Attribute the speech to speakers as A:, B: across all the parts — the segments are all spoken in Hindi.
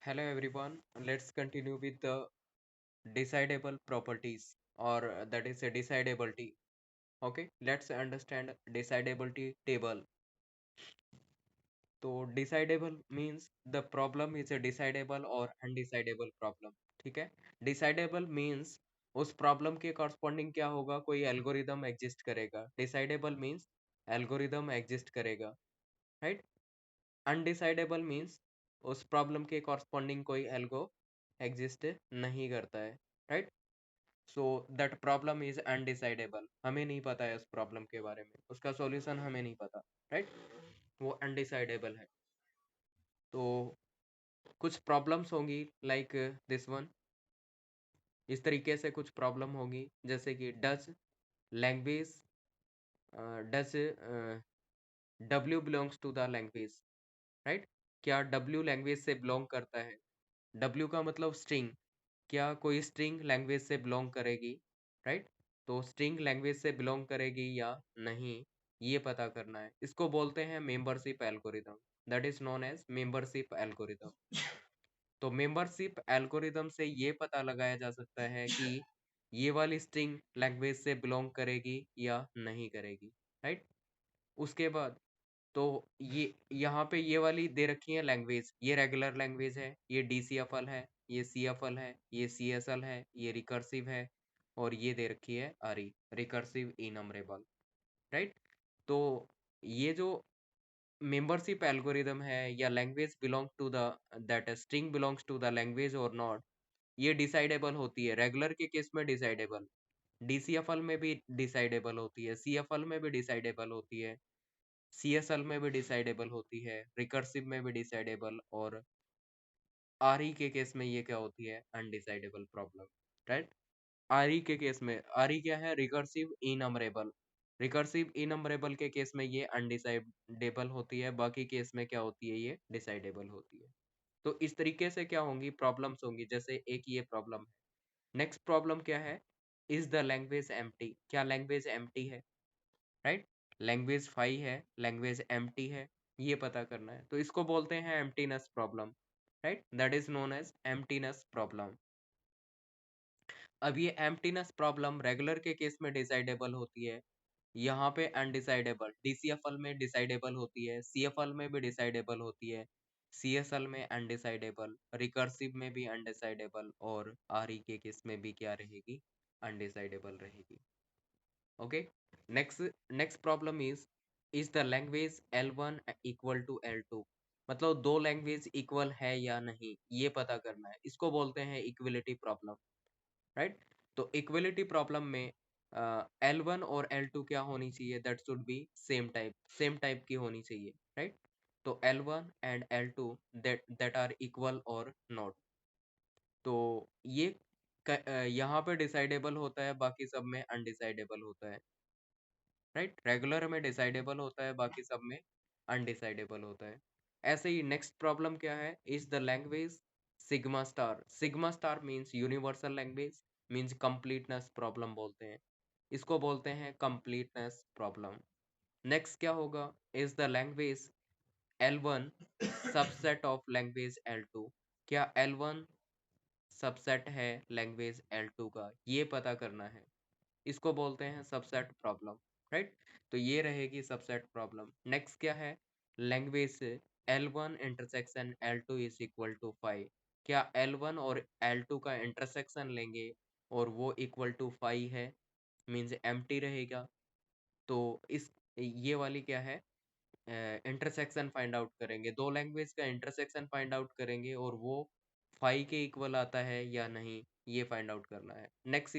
A: Hello everyone, let's continue with the decidable properties or that is a decidability. Okay, let's understand decidability table. तो decidable means the problem is a decidable or undecidable problem. ठीक है, decidable means उस प्रॉब्लम के कॉरस्पॉन्डिंग क्या होगा, कोई एल्गोरिदम एग्जिस्ट करेगा. डिसाइडेबल मीन्स एल्गोरिदम एग्जिस्ट करेगा, राइट. अनडिसाइडेबल मीन्स उस प्रॉब्लम के कॉरस्पॉन्डिंग कोई एल्गो एग्जिस्ट नहीं करता है, right. So that problem is undecidable, हमें नहीं पता है उस प्रॉब्लम के बारे में, उसका सॉल्यूशन हमें नहीं पता, राइट. वो अनडिसाइडेबल है. तो कुछ प्रॉब्लम्स होंगी लाइक दिस वन, इस तरीके से कुछ प्रॉब्लम होगी जैसे कि does language does W belongs to the language, right. क्या डब्ल्यू लैंग्वेज से बिलोंग करता है. डब्ल्यू का मतलब स्ट्रिंग, क्या कोई स्ट्रिंग लैंग्वेज से बिलोंग करेगी, राइट. तो स्ट्रिंग लैंग्वेज से बिलोंग करेगी या नहीं, ये पता करना है. इसको बोलते हैं membership algorithm, that is known as membership algorithm. तो मेंबरशिप एल्गोरिदम से ये पता लगाया जा सकता है कि ये वाली स्ट्रिंग लैंग्वेज से बिलोंग करेगी या नहीं करेगी, राइट. उसके बाद तो ये यहाँ पे ये वाली दे रखी है लैंग्वेज, ये रेगुलर लैंग्वेज है, ये डीसीएफएल है, ये सीएफएल है, ये सीएसएल है, ये रिकर्सिव है, और ये दे रखी है आरी, रिकर्सिव इनमरेबल, राइट. तो ये जो मेंबरशिप एल्गोरिदम है या language belong to the that string belongs to the language और नॉट, ये डिसाइडेबल होती है. रेगुलर के केस में डिसाइडेबल, डीसीएफएल में भी डिसाइडेबल होती है, सीएफएल में भी डिसाइडेबल होती है, सीएसएल में भी डिसाइडेबल होती है, रिकर्सिव में भी डिसाइडेबल, और आरई के केस में ये क्या होती है, अनडिसाइडेबल प्रॉब्लम, राइट. आरई के केस में, आरई क्या है, रिकर्सिव इनमरेबल. रिकर्सिव इनमरेबल के केस में ये अनडिसाइडेबल होती है, बाकी केस में क्या होती है, ये डिसाइडेबल होती है. तो इस तरीके से क्या होंगी प्रॉब्लम्स होंगी, जैसे एक ये प्रॉब्लम है. नेक्स्ट प्रॉब्लम क्या है, इज द लैंग्वेज एम्प्टी, क्या लैंग्वेज एम्प्टी है, राइट. लैंग्वेज फाई है, लैंग्वेज एम्प्टी है, ये पता करना है. तो इसको बोलते हैं emptiness problem, right. That is known as emptiness problem. अब ये एम्प्टीनेस प्रॉब्लम रेगुलर के केस में डिसाइडेबल होती है, यहाँ पे अनडिसाइडेबल, डीसीएफएल में डिसाइडेबल होती है, सीएफएल में भी डिसाइडेबल होती है, सीएसएल में अनडिसाइडेबल, रिकर्सिव में भी अनडिसाइडेबल, और आरई के केस में भी क्या रहेगी, अनडिसाइडेबल रहेगी. Okay. Next next problem is the language L1 equal to L2, मतलब दो लैंग्वेज इक्वल है या नहीं, ये पता करना है. इसको बोलते हैं इक्वलिटी प्रॉब्लम, राइट. तो इक्वलिटी प्रॉब्लम में L1 और L2 क्या होनी चाहिए, that should be same type की होनी चाहिए, राइट. तो L1 and L2 that are equal और नॉट. तो ये यहाँ पे डिसाइडेबल होता है, बाकी सब में अनडिसाइडेबल होता है, राइट. रेगुलर में डिसाइडेबल होता है, बाकी सब में अनडिसाइडेबल होता है. ऐसे ही नेक्स्ट प्रॉब्लम क्या है, is the language sigma star. Sigma star means universal language, means completeness problem बोलते हैं, इसको बोलते हैं कंप्लीटनेस प्रॉब्लम. नेक्स्ट क्या होगा, is the language L1 subset of language L2, क्या L1 सबसेट है लैंग्वेज L2 का, ये पता करना है. इसको बोलते हैं सबसेट प्रॉब्लम, राइट. तो ये रहेगी सबसेट प्रॉब्लम. नेक्स्ट क्या है, language L1 intersection L2 is equal to 5, क्या L1 और L2 का इंटरसेक्शन लेंगे और वो इक्वल टू 5 है, मीन्स एम्प्टी रहेगा. तो इस ये वाली क्या है, इंटरसेक्शन फाइंड आउट करेंगे, दो लैंग्वेज का इंटरसेक्शन फाइंड आउट करेंगे और वो 5 के इक्वल आता है या नहीं, ये फाइंड आउट करना है. Next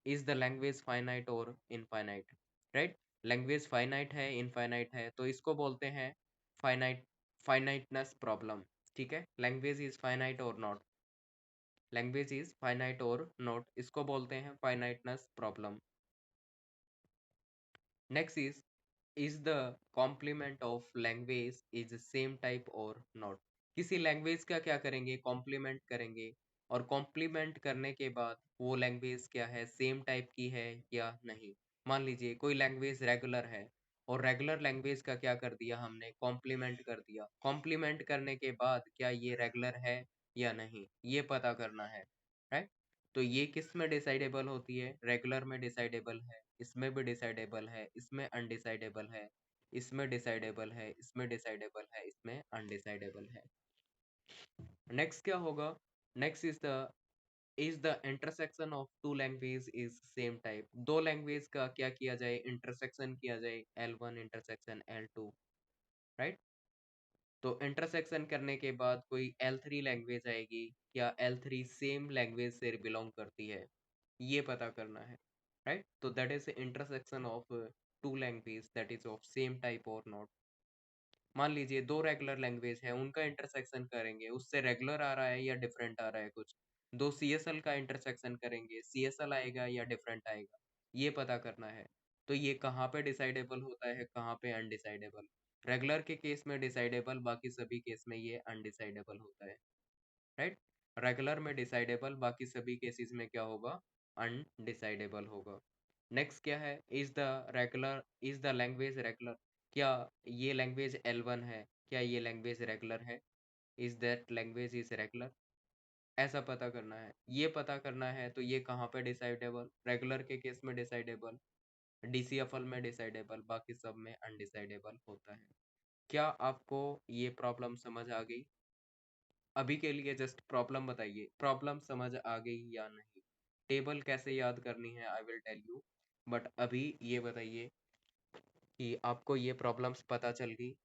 A: is the language finite और इनफाइनाइट, राइट. लैंग्वेज फाइनाइट है, इनफाइनाइट है, तो इसको बोलते हैं फाइनाइटनेस प्रॉब्लम. ठीक है, लैंग्वेज इज फाइनाइट और नॉट, लैंग्वेज इज फाइनाइट और नॉट, इसको बोलते हैं finiteness problem. Next is the complement of language is same type और नॉट. किसी लैंग्वेज का क्या करेंगे, कॉम्प्लीमेंट करेंगे, और कॉम्प्लीमेंट करने के बाद वो लैंग्वेज क्या है, सेम टाइप की है या नहीं. मान लीजिए कोई लैंग्वेज रेगुलर है, और रेगुलर लैंग्वेज का क्या कर दिया हमने, कॉम्प्लीमेंट कर दिया. कॉम्प्लीमेंट करने के बाद क्या ये रेगुलर है, या नहीं, ये पता करना है, राइट? तो ये किस में डिसाइडेबल होती है? रेगुलर में डिसाइडेबल है, इसमें भी डिसाइडेबल है, इसमें अनडिसाइडेबल है, इसमें डिसाइडेबल है, इसमें डिसाइडेबल है, इसमें अनडिसाइडेबल है। नेक्स्ट क्या होगा? Next is the intersection of two language is same type. दो लैंग्वेज का क्या किया जाए? इंटरसेक्शन किया जाए, L1 इंटरसेक्शन L2, राइट? तो इंटरसेक्शन करने के बाद कोई L3 लैंग्वेज आएगी, क्या L3 सेम लैंग्वेज से बिलोंग करती है, ये पता करना है, राइट? तो that is intersection of two language that is of same type और नॉट। मान लीजिए दो रेगुलर लैंग्वेज है, उनका इंटरसेक्शन करेंगे, उससे रेगुलर आ रहा है या डिफरेंट आ रहा है कुछ। दो CSL का इंटरसेक्शन करेंगे, CSL आएगा या डिफरेंट आएगा, ये पता करना है। तो ये कहाँ पे डिसाइडेबल होता है, कहाँ पे अनडिसाइडेबल? रेगुलर के केस में डिसाइडेबल, बाकी सभी केस में ये अनडिसाइडेबल होता है, राइट? रेगुलर में डिसाइडेबल, बाकी सभी केसेस में क्या होगा? अनडिसाइडेबल होगा। नेक्स्ट क्या है? Is the language regular? क्या ये लैंग्वेज L1 है, क्या ये लैंग्वेज रेगुलर है? Is that language is regular? ऐसा पता करना है। ये पता करना है तो ये कहाँ पे डिसाइडेबल? रेगुलर के केस में डिसाइडेबल, DCFL में डिसाइडेबल, बाकी सब में अनडिसाइडेबल होता है। क्या आपको ये प्रॉब्लम समझ आ गई? अभी के लिए जस्ट प्रॉब्लम बताइए, प्रॉब्लम समझ आ गई या नहीं? टेबल कैसे याद करनी है I will tell you, but अभी ये बताइए कि आपको ये प्रॉब्लम्स पता चल गई?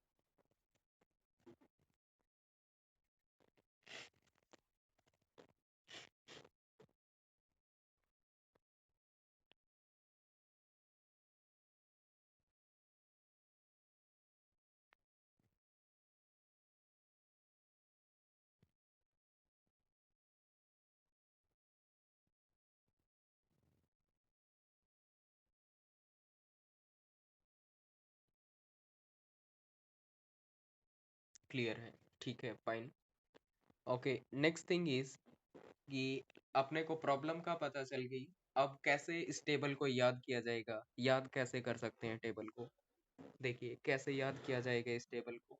A: क्लियर है, ठीक है, fine. Okay, next thing is कि अपने को प्रॉब्लम का पता चल गई। अब कैसे इस टेबल को याद किया जाएगा? याद कैसे कर सकते हैं टेबल को? देखिए कैसे याद किया जाएगा इस टेबल को।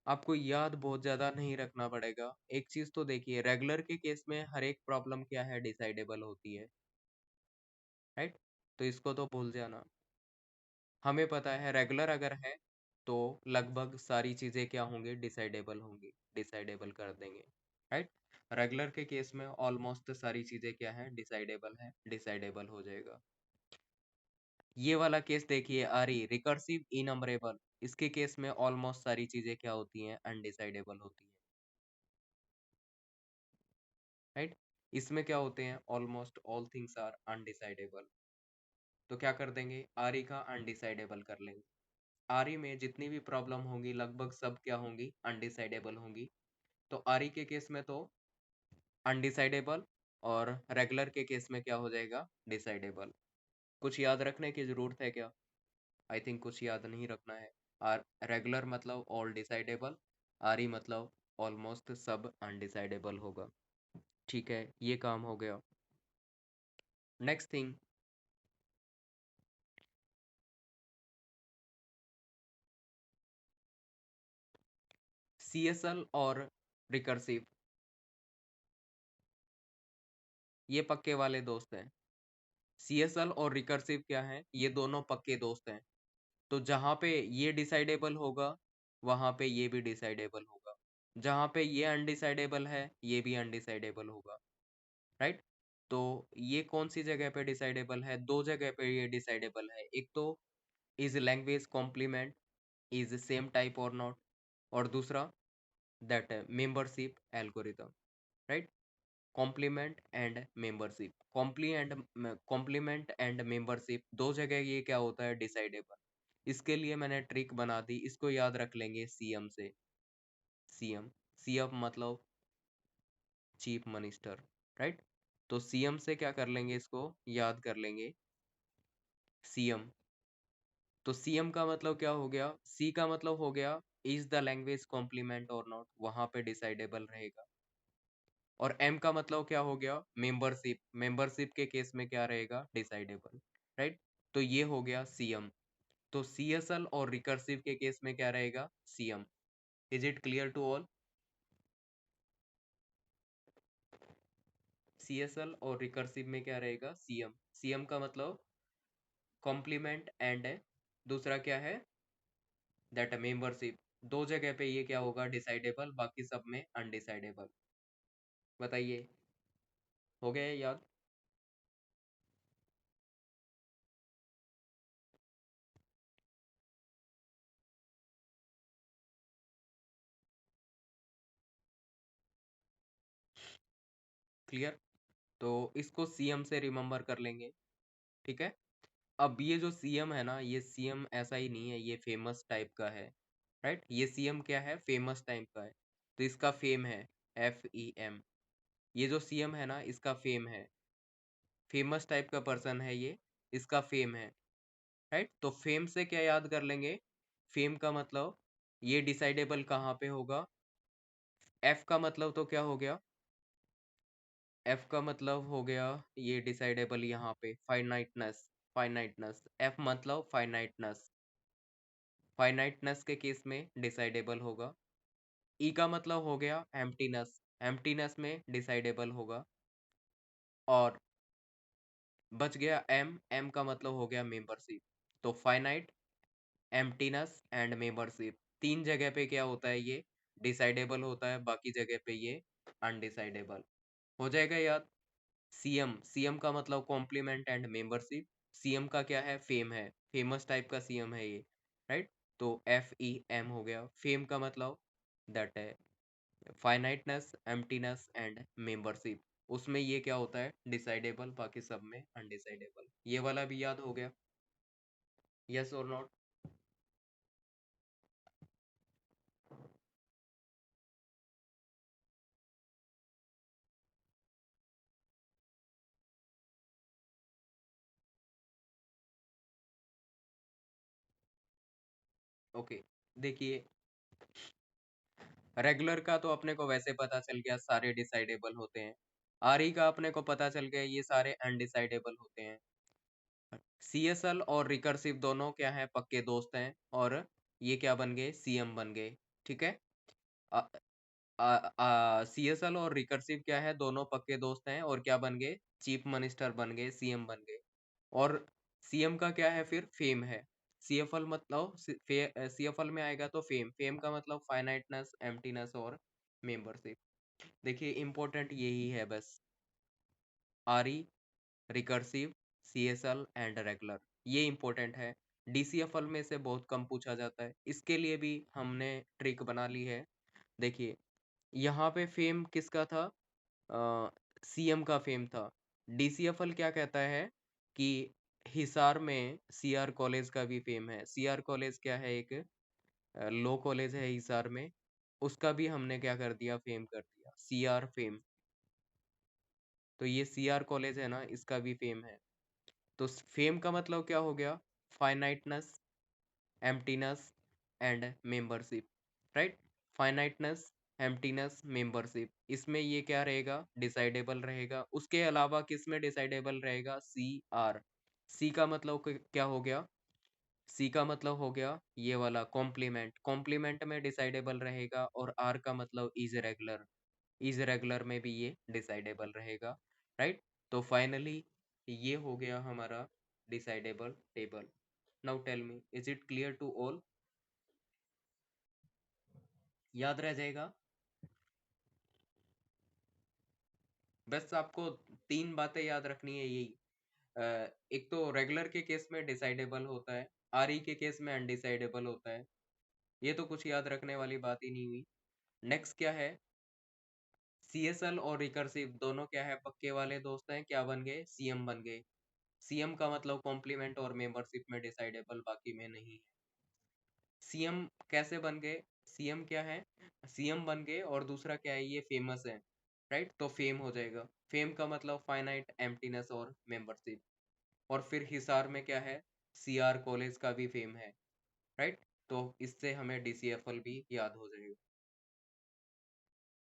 A: आपको याद बहुत ज्यादा नहीं रखना पड़ेगा। एक चीज तो देखिए, रेगुलर के केस में हर एक प्रॉब्लम क्या है? डिसाइडेबल होती है, राइट? तो इसको तो भूल जाना। हमें पता है रेगुलर अगर है तो लगभग सारी चीजें क्या होंगी? डिसाइडेबल होंगी, डिसाइडेबल कर देंगे, राइट? रेगुलर के केस में ऑलमोस्ट सारी चीजें क्या है? डिसाइडेबल है, डिसाइडेबल हो जाएगा। ये वाला केस देखिए, आरी रिकर्सिव इनअमरेबल, इसके केस में ऑलमोस्ट सारी चीजें क्या होती हैं? अनडिसाइडेबल होती हैं, राइट? इसमें क्या होते हैं? Almost all things are undecidable. तो क्या कर देंगे? आरी का अनडिसाइडेबल कर लेंगे। आरी में जितनी भी प्रॉब्लम होंगी लगभग सब क्या होंगी? अनडिसाइडेबल होंगी। तो आरी के केस में तो अनडिसाइडेबल, और रेगुलर के केस में क्या हो जाएगा? डिसाइडेबल। कुछ याद रखने की जरूरत है क्या? आई थिंक कुछ याद नहीं रखना है। आर रेगुलर मतलब ऑल डिसाइडेबल, आरी मतलब ऑलमोस्ट सब अनडिसाइडेबल होगा। ठीक है, ये काम हो गया। नेक्स्ट थिंग, CSL और रिकर्सिव, ये पक्के वाले दोस्त हैं। CSL और रिकर्सिव क्या है? ये दोनों पक्के दोस्त हैं। तो जहाँ पे ये डिसाइडेबल होगा, वहां पे ये भी डिसाइडेबल होगा। जहाँ पे ये अनडिसाइडेबल है, ये भी अनडिसाइडेबल होगा, राइट? तो ये कौन सी जगह पे डिसाइडेबल है? दो जगह पे ये डिसाइडेबल है। एक तो is language complement is same type और नॉट, और दूसरा that membership algorithm, right? Complement and membership, complement and membership, दो जगह ये क्या होता है? डिसाइडेबल। इसके लिए मैंने ट्रिक बना दी, इसको याद रख लेंगे CM से। CM, CM मतलब चीफ मिनिस्टर, राइट? तो CM से क्या कर लेंगे? इसको याद कर लेंगे, CM। तो CM का मतलब क्या हो गया? C का मतलब हो गया इज द लैंग्वेज कॉम्प्लीमेंट और नॉट, वहां पे डिसाइडेबल रहेगा। और M का मतलब क्या हो गया? मेंबरशिप, मेंबरशिप के केस में क्या रहेगा? Decidable, right? तो ये हो गया CM। तो CSL और रिकर्सिव के केस में क्या रहेगा? CM। Is it clear to all? CSL और रिकर्सिव में क्या रहेगा, CM। CM का मतलब कॉम्प्लीमेंट एंड दूसरा क्या है, दैट मेंबरशिप। दो जगह पे ये क्या होगा, डिसाइडेबल, बाकी सब में अनडिसाइडेबल। बताइए, हो गया ये याद? क्लियर? तो इसको CM से रिमेम्बर कर लेंगे, ठीक है। अब ये जो CM है ना, ये CM ऐसा ही नहीं है, ये फेमस टाइप का है, राइट। ये CM क्या है, फेमस टाइप का है। तो इसका फेम है FEM। ये जो CM है ना, इसका फेम है, फेमस टाइप का पर्सन है ये, इसका फेम है, राइट। तो फेम से क्या याद कर लेंगे, फेम का मतलब ये डिसाइडेबल कहाँ पे होगा। F का मतलब तो क्या हो गया, F का मतलब हो गया ये डिसाइडेबल यहाँ पे, फाइनाइटनेस। फाइनाइटनेस, F मतलब फाइनाइटनेस, फाइनाइटनेस के केस में डिसाइडेबल होगा। ई का मतलब हो गया एम्प्टीनेस, एम्प्टीनेस में डिसाइडेबल होगा। और बच गया एम, एम का मतलब हो गया मेंबरशिप। तो फाइनाइट, एम्प्टीनेस एंड मेंबरशिप, तीन जगह पे क्या होता है, ये डिसाइडेबल होता है, बाकी जगह पे ये अनडिसाइडेबल हो जाएगा याद। सीएम, सीएम का मतलब कॉम्प्लीमेंट एंड मेंबरशिप। सीएम का क्या है, फेम है, फेमस टाइप का सीएम है ये, राइट। तो FEM हो गया। फेम का मतलब दैट है फाइनाइटनेस, एम्प्टीनेस एंड मेंबरशिप। उसमें ये क्या होता है, डिसाइडेबल, बाकी सब में अनडिसाइडेबल। ये वाला भी याद हो गया, यस और नॉट? ओके, देखिए, रेगुलर का तो अपने को वैसे पता चल गया सारे डिसाइडेबल होते हैं। RE का अपने को पता चल गया ये सारे अनडिसाइडेबल होते हैं। CSL और रिकर्सिव दोनों क्या है, पक्के दोस्त हैं, और ये क्या बन गए, CM बन गए, ठीक है। CSL और रिकर्सिव क्या है, दोनों पक्के दोस्त हैं, और क्या बन गए, चीफ मिनिस्टर बन गए, CM बन गए। और CM का क्या है फिर, फेम है। CFL मतलब CFL में आएगा तो फेम, फेम का मतलब फाइनाइटनेस, एम्प्टीनेस और मेंबरशिप। देखिए इंपॉर्टेंट यही है बस, RE, recursive, CSL and regular, ये इंपॉर्टेंट है। DCFL में से बहुत कम पूछा जाता है, इसके लिए भी हमने ट्रिक बना ली है। देखिए, यहाँ पे फेम किसका था, CM का फेम था। DCFL क्या कहता है कि हिसार में CR कॉलेज का भी फेम है। CR कॉलेज क्या है, एक लो कॉलेज है हिसार में, उसका भी हमने क्या कर दिया, फेम कर दिया, CR फेम। तो ये CR कॉलेज है ना, इसका भी फेम है। तो फेम का मतलब क्या हो गया, finiteness, emptiness and membership, right. Finiteness, emptiness, membership, इसमें ये क्या रहेगा, डिसाइडेबल रहेगा। उसके अलावा किस में डिसाइडेबल रहेगा, CR। C का मतलब क्या हो गया, C का मतलब हो गया ये वाला कॉम्प्लीमेंट, कॉम्प्लीमेंट में डिसाइडेबल रहेगा। और R का मतलब इज रेगुलर, इज रेगुलर में भी ये डिसाइडेबल रहेगा, राइट। तो फाइनली ये हो गया हमारा decidable table. Now tell me, is it clear to all? याद रह जाएगा? बस आपको तीन बातें याद रखनी है यही। एक तो रेगुलर के केस में डिसाइडेबल होता है, RE के केस में अनडिसाइडेबल होता है। ये तो कुछ याद रखने वाली बात ही नहीं हुई। नेक्स्ट क्या है, CSL और रिकर्सिव दोनों क्या है, पक्के वाले दोस्त हैं, क्या बन गए, CM बन गए। CM का मतलब कॉम्प्लीमेंट और मेंबरशिप में डिसाइडेबल, बाकी में नहीं है। CM कैसे बन गए, CM क्या है, CM बन गए, और दूसरा क्या है, ये फेमस है, राइट। तो फेम हो जाएगा। फेम का मतलब फाइनाइट, एम्प्टीनेस और मेंबरशिप। और फिर हिसार में क्या है, CR कॉलेज का भी फेम है, राइट। तो इससे हमें DCFL भी याद हो जाएगा।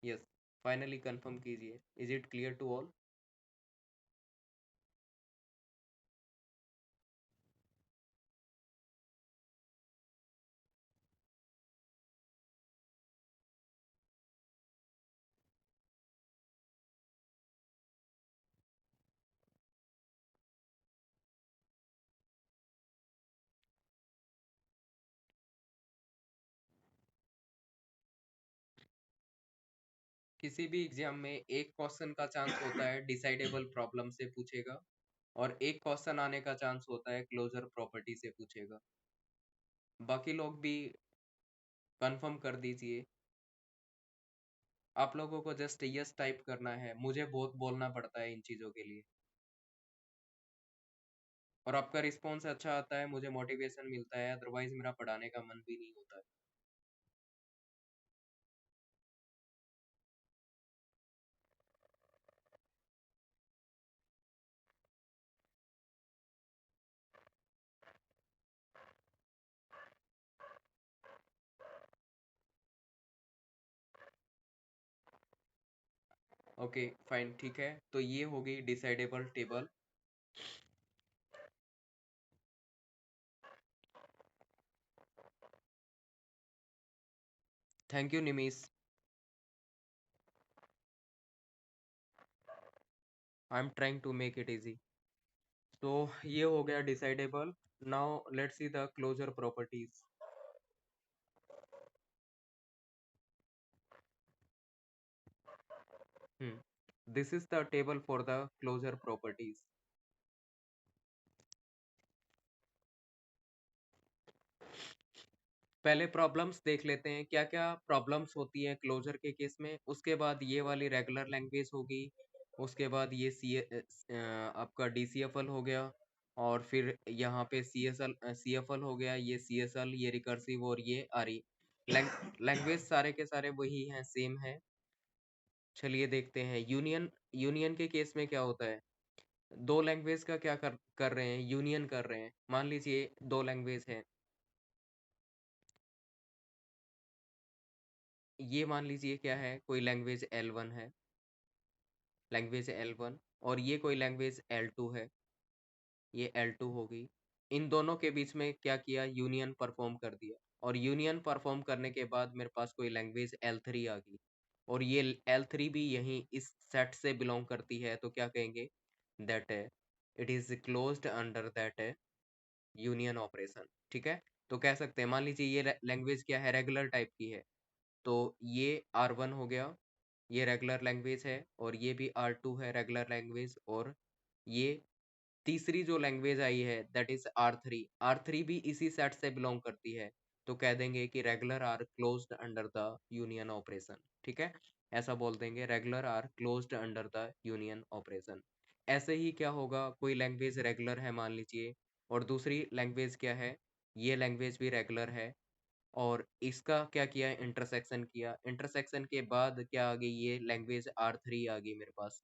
A: यस, फाइनली कंफर्म कीजिए, is it clear to all? किसी भी एग्जाम में एक क्वेश्चन का चांस होता है डिसाइडेबल प्रॉब्लम से पूछेगा, और एक क्वेश्चन आने का चांस होता है क्लोजर प्रॉपर्टी से पूछेगा। बाकी लोग भी कंफर्म कर दीजिए। आप लोगों को जस्ट यस टाइप करना है, मुझे बहुत बोलना पड़ता है इन चीजों के लिए, और आपका रिस्पॉन्स अच्छा आता है, मुझे मोटिवेशन मिलता है, अदरवाइज मेरा पढ़ाने का मन भी नहीं होता है। ओके फाइन, ठीक है, तो ये होगी डिसाइडेबल टेबल। थैंक यू निमिस। I am trying to make it easy. तो ये हो गया decidable. Now let's see the closure properties. This is the table for the closure properties. पहले प्रॉब्लम्स देख लेते हैं, क्या क्या प्रॉब्लम्स होती है क्लोजर के केस में। उसके बाद ये वाली रेगुलर लैंग्वेज होगी, उसके बाद ये आपका डीसीएफएल हो गया, और फिर यहाँ पे सीएफएल हो गया, ये सीएसएल, ये रिकर्सिव, और ये आरई। लैंग्वेज सारे के सारे वही हैं, सेम है। चलिए देखते हैं यूनियन। यूनियन के केस में क्या होता है, दो लैंग्वेज का क्या कर रहे हैं, यूनियन कर रहे हैं। मान लीजिए दो लैंग्वेज है, ये मान लीजिए क्या है, कोई लैंग्वेज L1 है, लैंग्वेज L1, और ये कोई लैंग्वेज L2 है, ये L2 होगी। इन दोनों के बीच में क्या किया, यूनियन परफॉर्म कर दिया, और यूनियन परफॉर्म करने के बाद मेरे पास कोई लैंग्वेज L3 आ गई, और ये L3 भी यही इस सेट से बिलोंग करती है, तो क्या कहेंगे, that it is closed under that union operation. ठीक है, तो कह सकते हैं, मान लीजिए ये लैंग्वेज क्या है, रेगुलर टाइप की है, तो ये R1 हो गया, ये रेगुलर लैंग्वेज है, और ये भी R2 है रेगुलर लैंग्वेज, और ये तीसरी जो लैंग्वेज आई है दैट इज R3। R3 भी इसी सेट से बिलोंग करती है, तो कह देंगे कि regular are closed under the union operation. ठीक है, ऐसा बोल देंगे, regular are closed under the union operation. ऐसे ही क्या होगा, कोई लैंग्वेज रेगुलर है मान लीजिए, और दूसरी लैंग्वेज क्या है, ये लैंग्वेज भी रेगुलर है, और इसका क्या किया, इंटरसेक्शन किया, इंटरसेक्शन के बाद क्या आ गई, ये लैंग्वेज R3 आ गई मेरे पास,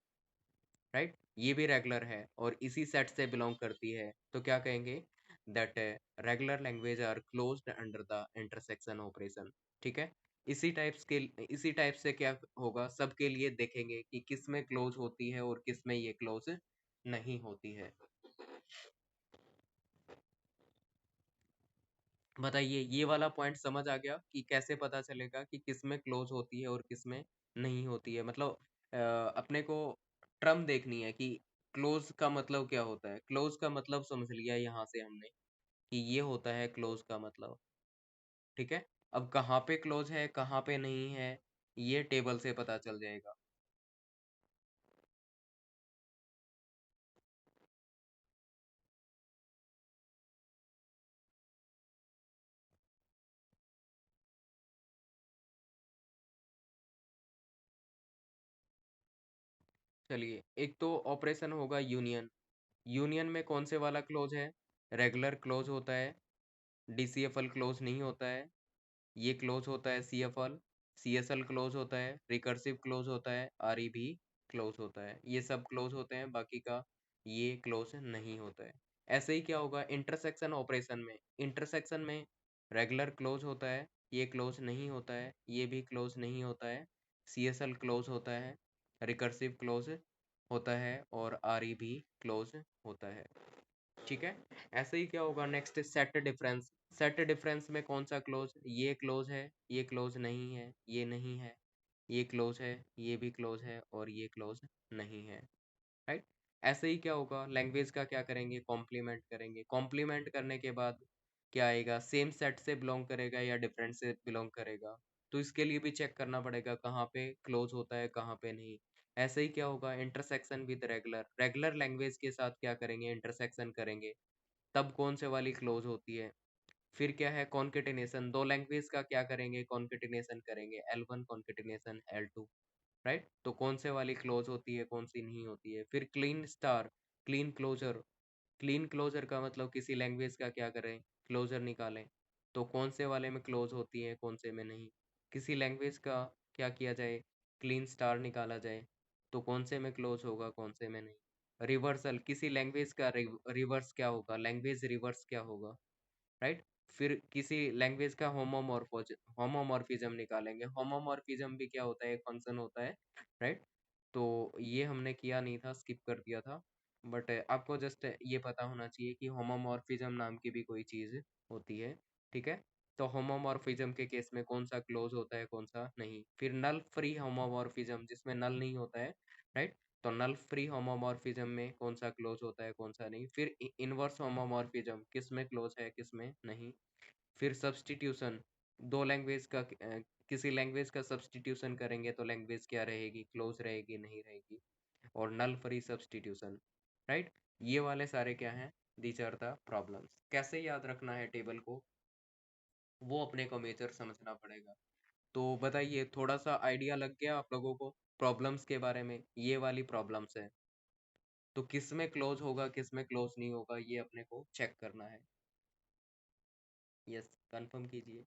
A: राइट। ये भी रेगुलर है और इसी सेट से बिलोंग करती है, तो क्या कहेंगे, that regular language are closed under the intersection operation. ठीक है, इसी टाइप से क्या होगा, सबके लिए देखेंगे कि किस में क्लोज होती है और किस में ये क्लोज नहीं होती है। बताइए, ये वाला पॉइंट समझ आ गया कि कैसे पता चलेगा कि किस में क्लोज होती है और किस में नहीं होती है। मतलब अपने को टर्म देखनी है कि क्लोज का मतलब क्या होता है। क्लोज का मतलब समझ लिया यहाँ से हमने कि ये होता है क्लोज का मतलब। ठीक है, अब कहाँ पे क्लोज है कहाँ पे नहीं है, ये टेबल से पता चल जाएगा। चलिए, एक तो ऑपरेशन होगा यूनियन। यूनियन में कौन से वाला क्लोज है, रेगुलर क्लोज होता है, डीसीएफएल क्लोज नहीं होता है, ये क्लोज होता है CFL, CSL क्लोज होता है, रिकर्सिव क्लोज होता है, RE भी क्लोज होता है, ये सब क्लोज होते हैं, बाकी का ये क्लोज नहीं होता है। ऐसे ही क्या होगा इंटरसेक्शन ऑपरेशन में, इंटरसेक्शन में रेगुलर क्लोज होता है, ये क्लोज नहीं होता है, ये भी क्लोज नहीं होता है, CSL क्लोज होता है, रिकर्सिव क्लोज होता है, और RE भी क्लोज होता है। ठीक है, ऐसे ही क्या होगा next, set difference. Set difference में कौन सा क्लोज, ये क्लोज है, ये क्लोज नहीं है, ये नहीं है, ये क्लोज है, ये भी क्लोज है, और ये क्लोज नहीं है, राइट। ऐसे ही क्या होगा, लैंग्वेज का क्या करेंगे, कॉम्प्लीमेंट करेंगे, कॉम्प्लीमेंट करने के बाद क्या आएगा, सेम सेट से बिलोंग करेगा या डिफरेंट से बिलोंग करेगा, तो इसके लिए भी चेक करना पड़ेगा कहाँ पे क्लोज होता है कहाँ पे नहीं। ऐसे ही क्या होगा, intersection with regular, regular language के साथ क्या करेंगे, इंटरसेक्शन करेंगे, तब कौन से वाली क्लोज होती है। फिर क्या है, कॉन्केटिनेशन, दो लैंग्वेज का क्या करेंगे, कॉन्केटिनेशन करेंगे, L1 कॉन्केटिनेशन L2, राइट। तो कौन से वाली क्लोज होती है कौन सी नहीं होती है। फिर Kleene star, Kleene closure, Kleene closure का मतलब किसी लैंग्वेज का क्या करें, क्लोजर निकालें, तो कौन से वाले में क्लोज होती है कौन से में नहीं। किसी लैंग्वेज का क्या किया जाए, क्लीन स्टार निकाला जाए, तो कौन से में क्लोज होगा कौन से में नहीं। रिवर्सल, किसी लैंग्वेज का रिवर्स क्या होगा, लैंग्वेज रिवर्स क्या होगा, राइट। फिर किसी लैंग्वेज का होमोमॉर्फिज्म निकालेंगे, होमोमॉर्फिज्म भी क्या होता है, एक फंक्शन होता है, राइट। तो ये हमने किया नहीं था, स्किप कर दिया था, बट आपको जस्ट ये पता होना चाहिए कि होमोमॉर्फिज्म नाम की भी कोई चीज होती है, ठीक है। तो होमोमॉर्फिज्म के केस में कौन सा क्लोज होता है कौन सा नहीं। फिर नल फ्री होमोमॉर्फिज्म, जिसमें नल नहीं होता है, राइट। तो नल फ्री होमोमॉर्फिज्म में कौन सा क्लोज होता है कौन सा नहीं। फिर इनवर्स होमोमॉर्फिज्म, किस में क्लोज है किस में नहीं। फिर सब्स्टिट्यूशन, दो लैंग्वेज का किसी लैंग्वेज का सब्स्टिट्यूशन करेंगे तो लैंग्वेज क्या रहेगी, क्लोज रहेगी नहीं रहेगी। और नल फ्री सब्स्टिट्यूशन, राइट। ये वाले सारे क्या हैं, दीज आर द प्रॉब्लम्स। कैसे याद रखना है टेबल को, वो अपने को मेजर समझना पड़ेगा। तो बताइए, थोड़ा सा आइडिया लग गया आप लोगों को प्रॉब्लम्स के बारे में। ये वाली प्रॉब्लम्स है, तो किस में क्लोज होगा किस में क्लोज नहीं होगा, ये अपने को चेक करना है। यस, कंफर्म कीजिए।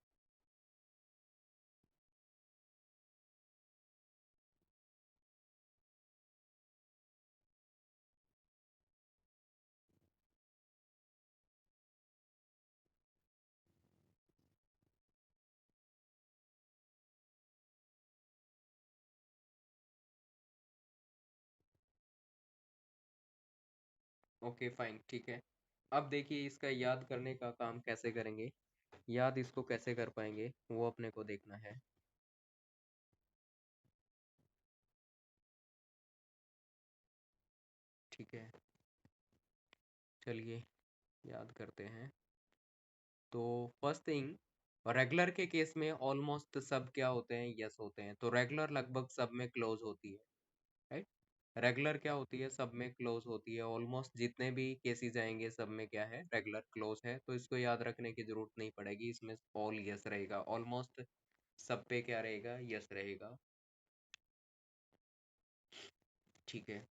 A: ओके फाइन, ठीक है। अब देखिए इसका याद करने का काम कैसे करेंगे, याद इसको कैसे कर पाएंगे वो अपने को देखना है। ठीक है, चलिए याद करते हैं। तो फर्स्ट थिंग, रेगुलर के केस में ऑलमोस्ट सब क्या होते हैं, यस होते हैं। तो रेगुलर लगभग सब में क्लोज होती है, राइट। रेगुलर क्या होती है, सब में क्लोज होती है। ऑलमोस्ट जितने भी केसेस आएंगे सब में क्या है, रेगुलर क्लोज है। तो इसको याद रखने की जरूरत नहीं पड़ेगी, इसमें ऑल यस रहेगा, ऑलमोस्ट सब पे क्या रहेगा, यस रहेगा, ठीक है।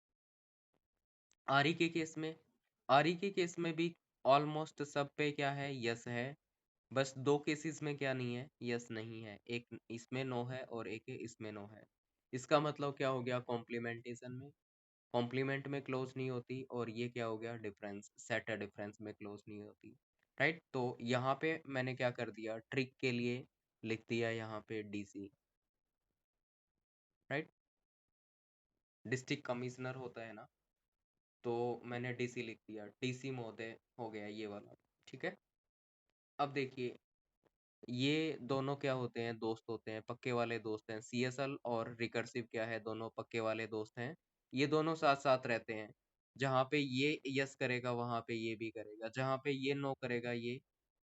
A: आरी के केस में, आरी के केस में भी ऑलमोस्ट सब पे क्या है, यस है। बस दो केसेस में क्या नहीं है, यस नहीं है, एक इसमें नो है और एक इसमें नो है। इसका मतलब क्या हो गया, कॉम्प्लीमेंटेशन में, कॉम्प्लीमेंट में क्लोज नहीं होती, और ये क्या हो गया, डिफरेंस, सेट डिफरेंस में क्लोज नहीं होती, राइट। तो यहाँ पे मैंने क्या कर दिया, ट्रिक के लिए लिख दिया यहाँ पे डीसी, राइट। डिस्ट्रिक्ट कमिश्नर होता है ना, तो मैंने डीसी लिख दिया, डीसी महोदय हो गया ये वाला, ठीक है। अब देखिए, ये दोनों क्या होते हैं, दोस्त होते हैं, पक्के वाले दोस्त हैं। सीएसएल और रिकर्सिव क्या है, दोनों पक्के वाले दोस्त हैं। ये दोनों साथ साथ रहते हैं। जहाँ पे ये यस करेगा वहां पे ये भी करेगा, जहाँ पे ये नो करेगा ये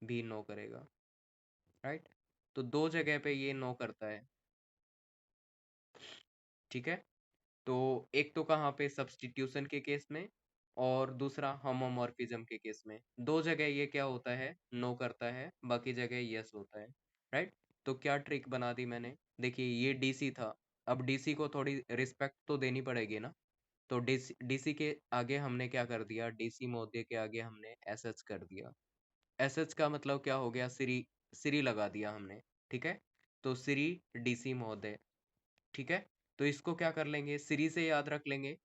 A: भी नो करेगा, राइट। तो दो जगह पे ये नो करता है, ठीक है। तो एक तो कहाँ पे, सब्स्टिट्यूशन के केस में, और दूसरा होमोमॉर्फिज्म के केस में। दो जगह ये क्या होता है, नो करता है, बाकी जगह यस होता है, राइट। तो क्या ट्रिक बना दी मैंने, देखिए ये डीसी था, अब डीसी को थोड़ी रिस्पेक्ट तो देनी पड़ेगी ना। तो डीसी डीसी के आगे हमने क्या कर दिया, डीसी महोदय के आगे हमने एसएच कर दिया। एसएच का मतलब क्या हो गया, श्री, श्री लगा दिया हमने, ठीक है। तो श्री डीसी महोदय, ठीक है। तो इसको क्या कर लेंगे, श्री से याद रख लेंगे,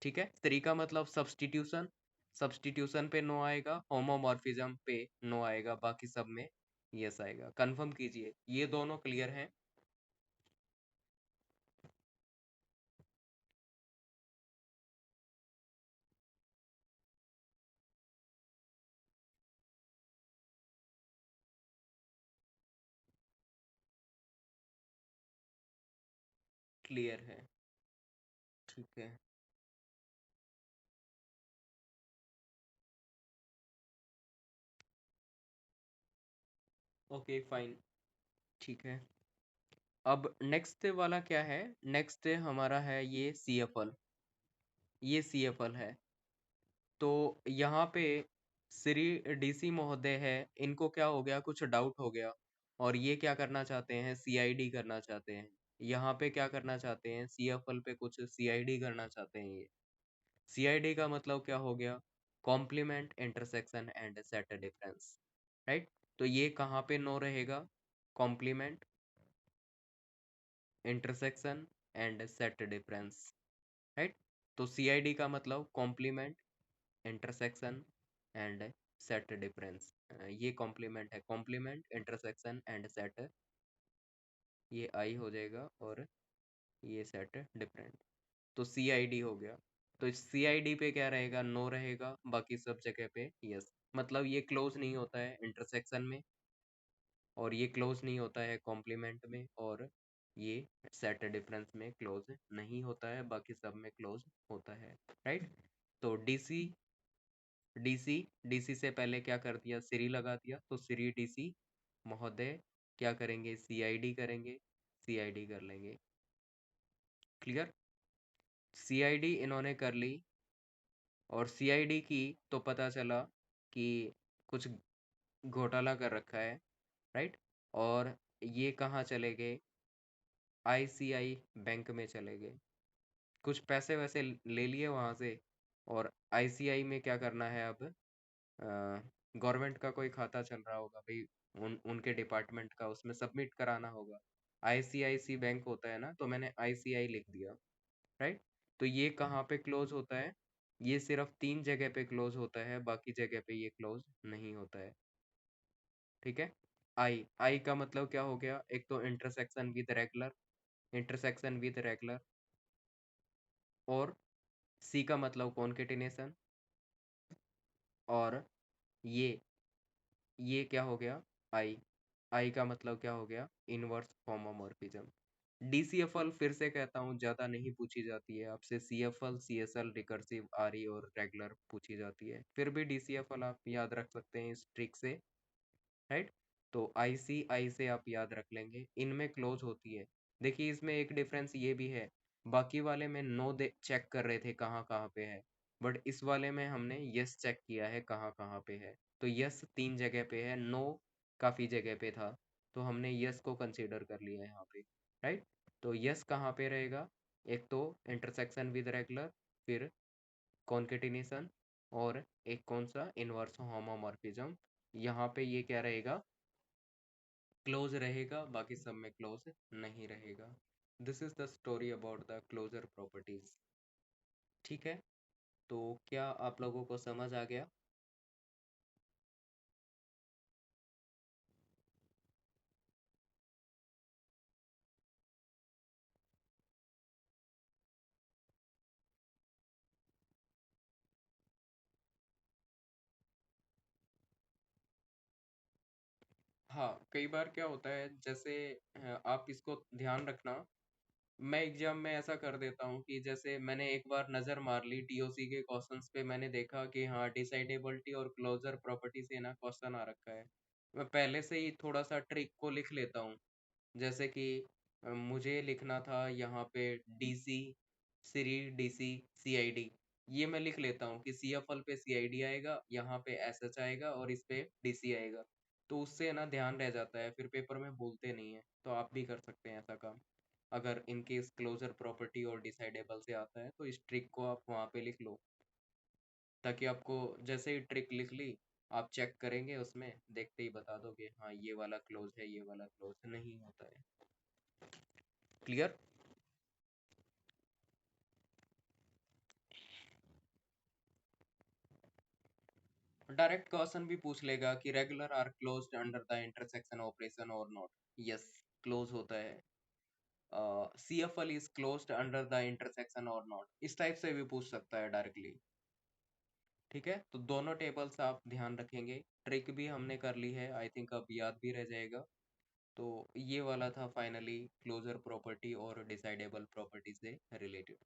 A: ठीक है। श्री का मतलब सब्स्टिट्यूशन, सब्स्टिट्यूशन पे नो आएगा, होमोमॉर्फिज्म पे नो आएगा, बाकी सब में यस आएगा। कंफर्म कीजिए, ये दोनों क्लियर हैं। क्लियर है, ठीक है। ओके फाइन, ठीक है। अब नेक्स्ट वाला क्या है? नेक्स्ट हमारा है ये CFL। ये CFL है। तो यहाँ पे श्री डीसी महोदय है, इनको क्या हो गया, कुछ डाउट हो गया और ये क्या करना चाहते हैं, CID करना चाहते हैं। यहाँ पे क्या करना चाहते हैं, CFL पे कुछ CID करना चाहते हैं ये। CID का मतलब क्या हो गया, complement intersection and set difference, right. तो ये कहाँ पे नो रहेगा, complement intersection and set difference, right. तो CID का मतलब complement intersection and set difference. ये कॉम्प्लीमेंट है, कॉम्प्लीमेंट इंटरसेक्शन एंड सेट, ये आई हो जाएगा और ये सेट डिफरेंट। तो CID हो गया। तो इस CID पे क्या रहेगा, नो रहेगा, बाकी सब जगह पे यस। मतलब ये क्लोज नहीं होता है इंटरसेक्शन में, और ये क्लोज नहीं होता है कॉम्प्लीमेंट में, और ये सेट डिफरेंस में क्लोज नहीं होता है, बाकी सब में क्लोज होता है, राइट। तो डीसी से पहले क्या कर दिया, श्री लगा दिया, तो श्री डीसी महोदय क्या करेंगे, CID करेंगे, CID कर लेंगे। क्लियर। CID इन्होंने कर ली, और CID की तो पता चला कि कुछ घोटाला कर रखा है, राइट। और ये कहाँ चले गए, ICI बैंक में चले गए, कुछ पैसे वैसे ले लिए वहां से। और ICI में क्या करना है अब, गवर्नमेंट का कोई खाता चल रहा होगा भाई, उनके डिपार्टमेंट का, उसमें सबमिट कराना होगा। ICIC बैंक होता है ना, तो मैंने ICI लिख दिया, राइट। तो ये कहाँ पे क्लोज होता है, ये सिर्फ 3 जगह पे क्लोज होता है, बाकी जगह पे ये क्लोज नहीं होता है, ठीक है। आई का मतलब क्या हो गया, एक तो intersection with regular, intersection with regular. और सी का मतलब कॉन्केटिनेशन। और ये ये क्या हो गया, आई आई का मतलब क्या हो गया, इनवर्स होमोमॉर्फिज्म। DCFL फिर से कहता हूँ, ज्यादा नहीं पूछी जाती है आपसे, CFL CSL रिकर्सिव RE और रेगुलर पूछी जाती है, फिर भी DCFL आप याद रख सकते हैं इस ट्रिक से, राइट। तो ICI से आप याद रख लेंगे, इनमें क्लोज होती है। देखिए इसमें एक डिफरेंस ये भी है, बाकी वाले में नो दे चेक कर रहे थे कहाँ कहाँ पे है, बट इस वाले में हमने यस चेक किया है कहाँ कहाँ पे है। तो यस 3 जगह पे है, नो काफी जगह पे था, तो हमने यस को कंसीडर कर लिया यहाँ पे, राइट। तो यस कहाँ पे रहेगा, एक तो इंटरसेक्शन विद रेगुलर, फिर कॉन्केटिनेशन, और एक कौन सा, इनवर्स होमोमॉर्फिज्म। यहाँ पे ये क्या रहेगा, क्लोज रहेगा, बाकी सब में क्लोज नहीं रहेगा। This is the story about the closure properties, ठीक है। तो क्या आप लोगों को समझ आ गया? हाँ, कई बार क्या होता है, जैसे आप इसको ध्यान रखना, मैं एग्जाम में ऐसा कर देता हूँ कि जैसे मैंने एक बार नजर मार ली TOC के क्वेश्चंस पे, मैंने देखा कि हाँ डिसाइडेबिलिटी और क्लोजर प्रॉपर्टी से ना क्वेश्चन आ रखा है, मैं पहले से ही थोड़ा सा ट्रिक को लिख लेता हूँ। जैसे कि मुझे लिखना था यहाँ पे DC, श्री DC CID, ये मैं लिख लेता हूँ कि CFL पे CID आएगा, यहाँ पे SH आएगा और इस पे DC आएगा। तो उससे ना ध्यान रह जाता है, फिर पेपर में भूलते नहीं है। तो आप भी कर सकते हैं ऐसा काम, अगर इनकेस क्लोजर प्रॉपर्टी और डिसाइडेबल से आता है तो इस ट्रिक को आप वहाँ पे लिख लो, ताकि आपको जैसे ही ट्रिक लिख ली, आप चेक करेंगे उसमें, देखते ही बता दोगे हाँ ये वाला क्लोज है, ये वाला क्लोज नहीं होता है। क्लियर। डायरेक्ट क्वेश्चन भी पूछ लेगा कि regular are closed under the intersection operation और नॉट। यस, क्लोज होता है। CFL is closed under the intersection और नॉट, इस टाइप से भी पूछ सकता है डायरेक्टली, ठीक है। तो दोनों टेबल्स आप ध्यान रखेंगे, ट्रिक भी हमने कर ली है, आई थिंक अब याद भी रह जाएगा। तो ये वाला था फाइनली क्लोजर प्रॉपर्टी और डिसाइडेबल प्रॉपर्टी से रिलेटेड।